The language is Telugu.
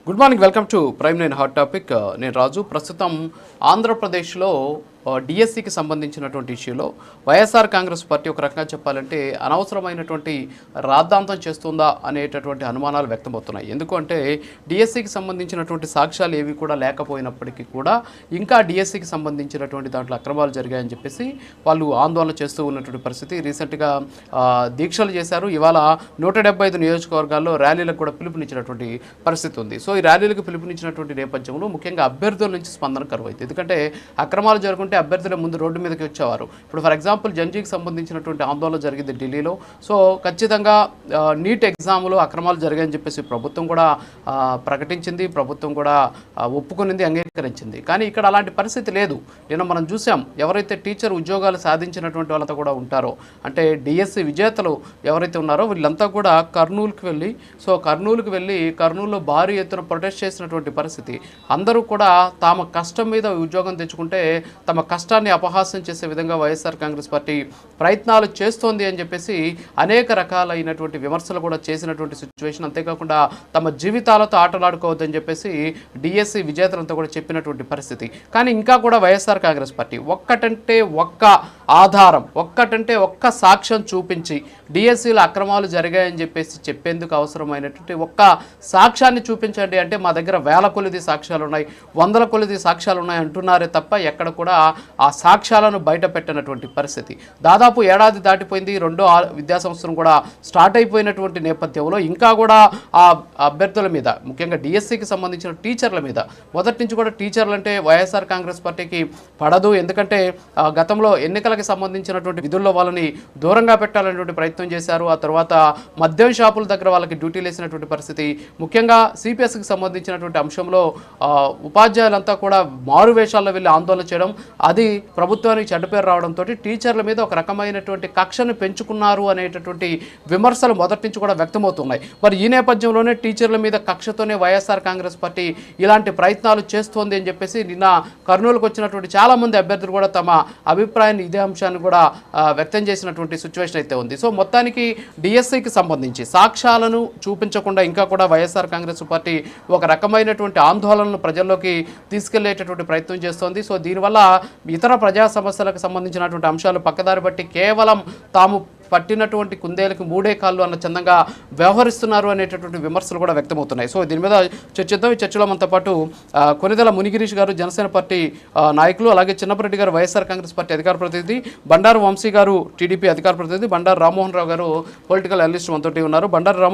Good morning, welcome to prime nine hot topic. నేను రాజు. ప్రస్తుతం ఆంధ్రప్రదేశ్లో డిఎస్సికి సంబంధించినటువంటి ఇష్యూలో వైఎస్ఆర్ కాంగ్రెస్ పార్టీ ఒక రకంగా చెప్పాలంటే అనవసరమైనటువంటి రాద్ధాంతం చేస్తుందా అనేటటువంటి అనుమానాలు వ్యక్తమవుతున్నాయి. ఎందుకంటే డిఎస్సికి సంబంధించినటువంటి సాక్ష్యాలు ఏవి కూడా లేకపోయినప్పటికీ కూడా ఇంకా డిఎస్సికి సంబంధించినటువంటి దాంట్లో అక్రమాలు జరిగాయని చెప్పేసి వాళ్ళు ఆందోళన చేస్తూ ఉన్నటువంటి పరిస్థితి. రీసెంట్గా దీక్షలు చేశారు. ఇవాళ 175 నియోజకవర్గాల్లో ర్యాలీలకు కూడా పిలుపునిచ్చినటువంటి పరిస్థితి ఉంది. సో ఈ ర్యాలీలకు పిలుపునిచ్చినటువంటి నేపథ్యంలో ముఖ్యంగా అభ్యర్థుల నుంచి స్పందన కరువైంది. ఎందుకంటే అక్రమాలు జరుగుతుంటే అభ్యర్థుల ముందు రోడ్డు మీదకి వచ్చేవారు. ఇప్పుడు ఫర్ ఎగ్జాంపుల్ జంజీకి సంబంధించినటువంటి ఆందోళన జరిగింది ఢిల్లీలో. సో ఖచ్చితంగా నీట్ ఎగ్జామ్లో అక్రమాలు జరిగాయని చెప్పేసి ప్రభుత్వం కూడా ప్రకటించింది, ప్రభుత్వం కూడా ఒప్పుకునింది, అంగీకరించింది. కానీ ఇక్కడ అలాంటి పరిస్థితి లేదు. నిన్న మనం చూసాం, ఎవరైతే టీచర్ ఉద్యోగాలు సాధించినటువంటి వాళ్ళతో కూడా ఉంటారో, అంటే డిఎస్సి విజేతలు ఎవరైతే ఉన్నారో వీళ్ళంతా కూడా కర్నూలుకి వెళ్ళి కర్నూలులో భారీ ఎత్తున ప్రొటెస్ట్ చేసినటువంటి పరిస్థితి. అందరూ కూడా తమ కష్టం మీద ఉద్యోగం తెచ్చుకుంటే తమ కష్టాన్ని అపహాస్యం చేసే విధంగా వైఎస్ఆర్ కాంగ్రెస్ పార్టీ ప్రయత్నాలు చేస్తోంది అని చెప్పేసి అనేక రకాలైనటువంటి విమర్శలు కూడా చేసినటువంటి సిచ్యువేషన్. అంతేకాకుండా తమ జీవితాలతో ఆటలాడుకోవద్దని చెప్పేసి డిఎస్సి విజేతలంతా కూడా చెప్పినటువంటి పరిస్థితి. కానీ ఇంకా కూడా వైఎస్ఆర్ కాంగ్రెస్ పార్టీ ఒక్కటంటే ఒక్క ఆధారం, ఒక్కటంటే ఒక్క సాక్ష్యం చూపించి డిఎస్సిలో అక్రమాలు జరిగాయని చెప్పేసి చెప్పేందుకు అవసరమైనటువంటి ఒక్క సాక్ష్యాన్ని చూపించండి అంటే మా దగ్గర వేల కొలిది సాక్ష్యాలు ఉన్నాయి, వందల కొలిది సాక్ష్యాలు ఉన్నాయి అంటున్నారే తప్ప ఎక్కడ కూడా ఆ సాక్ష్యాలను బయట పెట్టినటువంటి పరిస్థితి. దాదాపు ఏడాది దాటిపోయింది. రెండో విద్యా సంవత్సరం కూడా స్టార్ట్ అయిపోయినటువంటి నేపథ్యంలో ఇంకా కూడా ఆ అభ్యర్థుల మీద, ముఖ్యంగా డిఎస్సికి సంబంధించిన టీచర్ల మీద, మొదటి నుంచి కూడా టీచర్లు అంటే వైఎస్ఆర్ కాంగ్రెస్ పార్టీకి పడదు. ఎందుకంటే గతంలో ఎన్నికలకు సంబంధించినటువంటి విధుల్లో వాళ్ళని దూరంగా పెట్టాలనేటువంటి ప్రయత్నం చేశారు. ఆ తర్వాత మద్యం షాపుల దగ్గర వాళ్ళకి డ్యూటీలు వేసినటువంటి పరిస్థితి. ముఖ్యంగా సిపిఎస్కి సంబంధించినటువంటి అంశంలో ఉపాధ్యాయులంతా కూడా మారు వేషాల్లో వెళ్ళి ఆందోళన చేయడం, అది ప్రభుత్వానికి చెడ్డ పేరు రావడంతో టీచర్ల మీద ఒక రకమైనటువంటి కక్షను పెంచుకున్నారు అనేటటువంటి విమర్శలు మొదటి నుంచి కూడా వ్యక్తమవుతున్నాయి. మరి ఈ నేపథ్యంలోనే టీచర్ల మీద కక్షతోనే వైఎస్ఆర్ కాంగ్రెస్ పార్టీ ఇలాంటి ప్రయత్నాలు చేస్తోంది అని చెప్పేసి నిన్న కర్నూలుకు వచ్చినటువంటి చాలామంది అభ్యర్థులు కూడా తమ అభిప్రాయాన్ని, ఇదే అంశాన్ని కూడా వ్యక్తం చేసినటువంటి సిచ్యువేషన్ అయితే ఉంది. సో మొత్తానికి డిఎస్సికి సంబంధించి సాక్ష్యాలను చూపించకుండా ఇంకా కూడా వైఎస్ఆర్ కాంగ్రెస్ పార్టీ ఒక రకమైనటువంటి ఆందోళనను ప్రజల్లోకి తీసుకెళ్లేటటువంటి ప్రయత్నం చేస్తోంది. సో దీనివల్ల ఇతర ప్రజా సమస్యలకు సంబంధించినటువంటి అంశాలు పక్కదారి బట్టి కేవలం తాము పట్టినటువంటి కుందేలకు మూడే కాళ్ళు అన్న చందంగా వ్యవహరిస్తున్నారు అనేటటువంటి విమర్శలు కూడా వ్యక్తమవుతున్నాయి. సో దీని మీద చర్చిద్దాం. ఈ చర్చలో మనతో పాటు కొనిదెల మునిగిరీష్ గారు జనసేన పార్టీ నాయకులు, అలాగే చిన్నపరెడ్డి గారు వైఎస్ఆర్ కాంగ్రెస్ పార్టీ అధికార ప్రతినిధి, బండారు వంశీ గారు టీడీపీ అధికార ప్రతినిధి, బండారు రామ్మోహన్ రావు గారు పొలిటికల్ అనలిస్ట్ మనతోటి ఉన్నారు. బండారు రామ్మోహన్